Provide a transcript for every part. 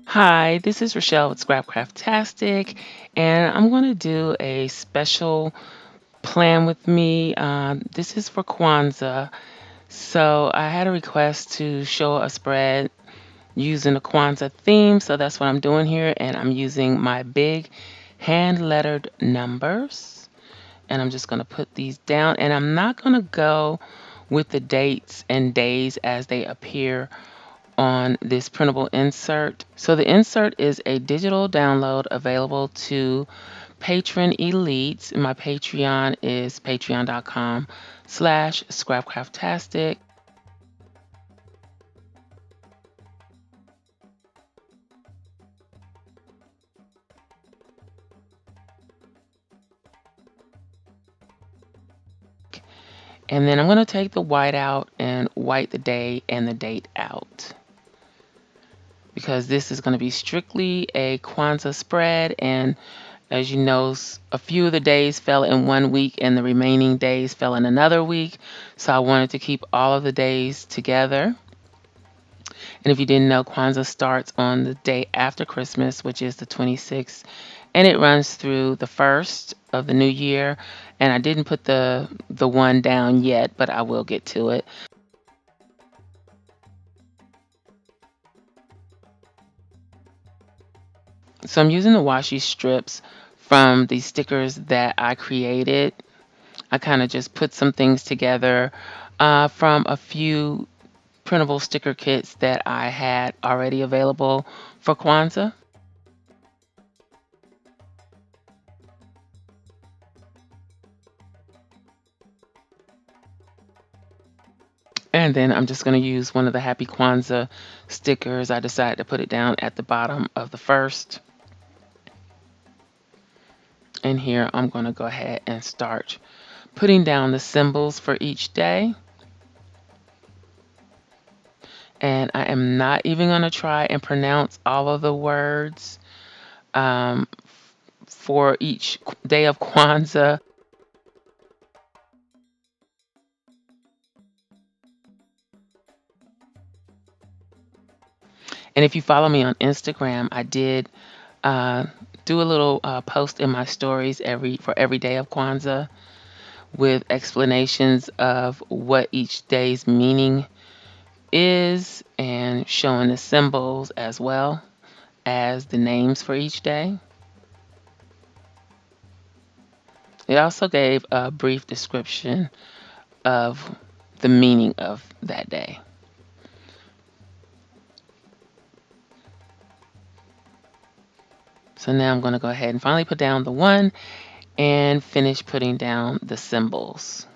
Hi, this is Rachelle with Scrapcraftastic, and I'm going to do a special plan with me. This is for Kwanzaa. So I had a request to show a spread using the Kwanzaa theme, so that's what I'm doing here, and I'm using my big hand lettered numbers, and I'm just going to put these down, and I'm not going to go with the dates and days as they appear on this printable insert. So the insert is a digital download available to patron elites. My Patreon is patreon.com/scrapcraftastic. And then I'm going to take the white out and white the day and the date out, because this is going to be strictly a Kwanzaa spread. And as you know, a few of the days fell in one week and the remaining days fell in another week. So I wanted to keep all of the days together. And if you didn't know, Kwanzaa starts on the day after Christmas, which is the 26th, and it runs through the 1st of the new year. And I didn't put the one down yet, but I will get to it. So I'm using the washi strips from the stickers that I created. I kind of just put some things together from a few printable sticker kits that I had already available for Kwanzaa. And then I'm just going to use one of the Happy Kwanzaa stickers. I decided to put it down at the bottom of the first. And here I'm going to go ahead and start putting down the symbols for each day. And I am not even going to try and pronounce all of the words um, for each day of Kwanzaa. And if you follow me on Instagram, I did uh, do a little post in my stories for every day of Kwanzaa with explanations of what each day's meaning is and showing the symbols as well as the names for each day. It also gave a brief description of the meaning of that day. So now I'm going to go ahead and finally put down the one and finish putting down the symbols.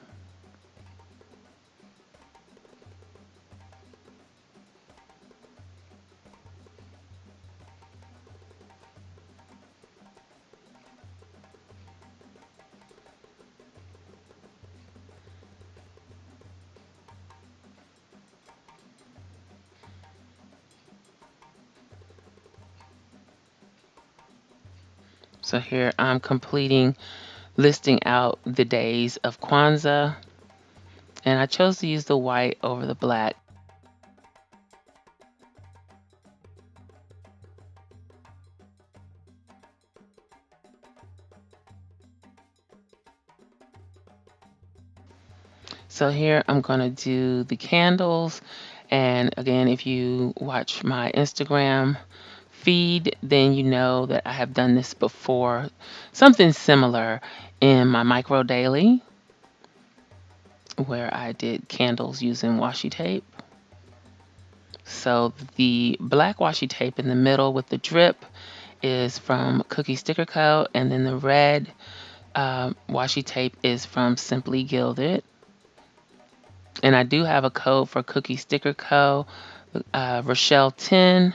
So here I'm listing out the days of Kwanzaa, and I chose to use the white over the black. So here I'm going to do the candles. And again, if you watch my Instagram feed, then you know that I have done this before. Something similar in my micro daily, where I did candles using washi tape. So the black washi tape in the middle with the drip is from Cookie Sticker Co. And then the red washi tape is from Simply Gilded. And I do have a code for Cookie Sticker Co. Rachelle 10,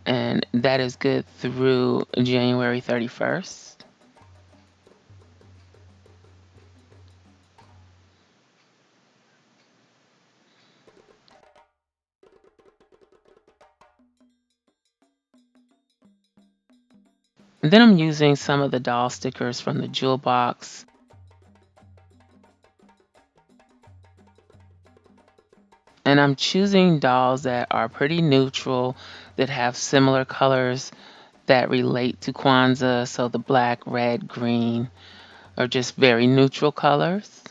and that is good through January 31st. And then I'm using some of the doll stickers from the jewel box. And I'm choosing dolls that are pretty neutral, that have similar colors that relate to Kwanzaa. So the black, red, green are just very neutral colors.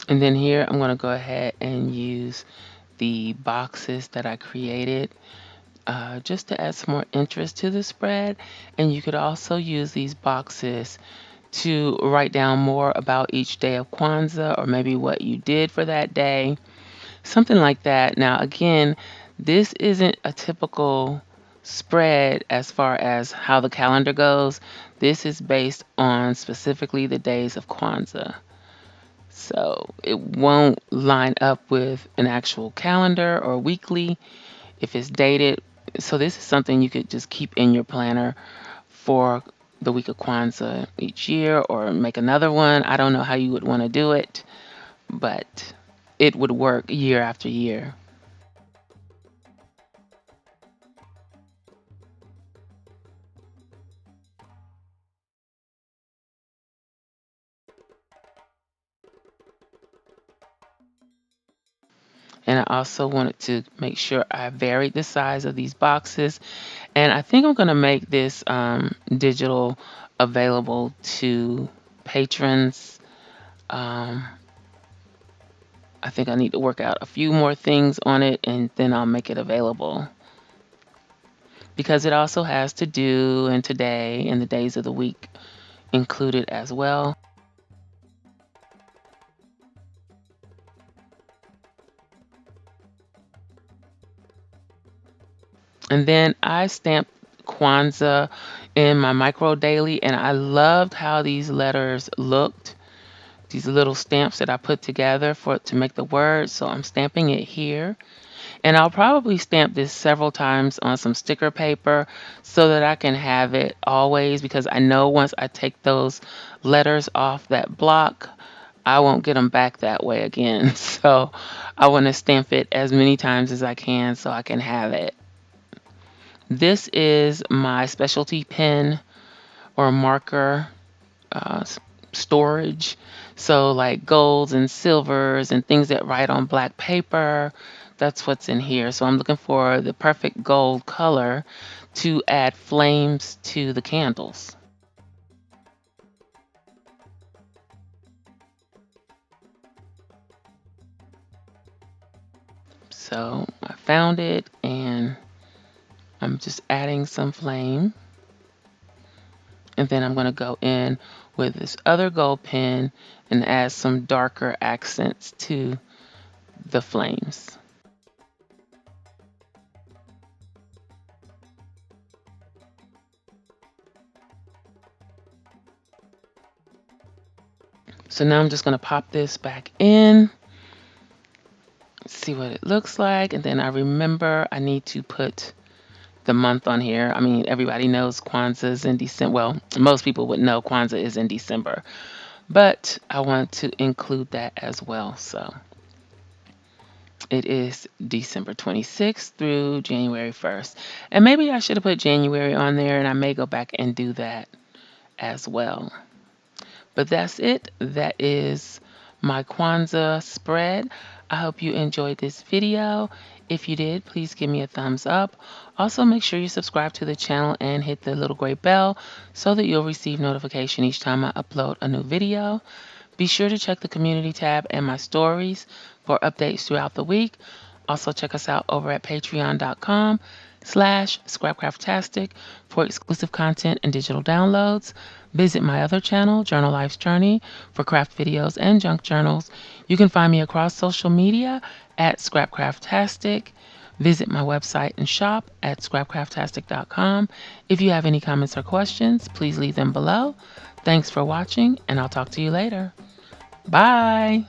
And then here I'm going to go ahead and use the boxes that I created just to add some more interest to the spread. And you could also use these boxes to write down more about each day of Kwanzaa, or maybe what you did for that day, something like that. Now, again, this isn't a typical spread as far as how the calendar goes. This is based on specifically the days of Kwanzaa. So it won't line up with an actual calendar or weekly if it's dated. So this is something you could just keep in your planner for the week of Kwanzaa each year, or make another one. I don't know how you would want to do it, but it would work year after year. And I also wanted to make sure I varied the size of these boxes. And I think I'm going to make this digital available to patrons. Um, I think I need to work out a few more things on it, and then I'll make it available, because it also has to do and today and the days of the week included as well. And then I stamped Kwanzaa in my micro daily, and I loved how these letters looked. These little stamps that I put together for to make the word. So I'm stamping it here. And I'll probably stamp this several times on some sticker paper so that I can have it always, because I know once I take those letters off that block, I won't get them back that way again. So I want to stamp it as many times as I can so I can have it. This is my specialty pen or marker storage. So, like golds and silvers and things that write on black paper, that's what's in here. So, I'm looking for the perfect gold color to add flames to the candles. So, I found it, and I'm just adding some flame. And then I'm going to go in with this other gold pen and add some darker accents to the flames. So now I'm just going to pop this back in, see what it looks like. And then I remember I need to put the month on here. I mean, everybody knows Kwanzaa is in December. Well, most people would know Kwanzaa is in December, but I want to include that as well. So it is December 26th through January 1st. And maybe I should have put January on there, and I may go back and do that as well. But that's it. That is my Kwanzaa spread. I hope you enjoyed this video. If you did, please give me a thumbs up. Also, make sure you subscribe to the channel and hit the little gray bell so that you'll receive notification each time I upload a new video. Be sure to check the community tab and my stories for updates throughout the week Also, check us out over at patreon.com/scrapcraftastic for exclusive content and digital downloads. Visit my other channel, Journal Life's Journey, for craft videos and junk journals. You can find me across social media at Scrapcraftastic. Visit my website and shop at scrapcraftastic.com. If you have any comments or questions, please leave them below. Thanks for watching, and I'll talk to you later. Bye.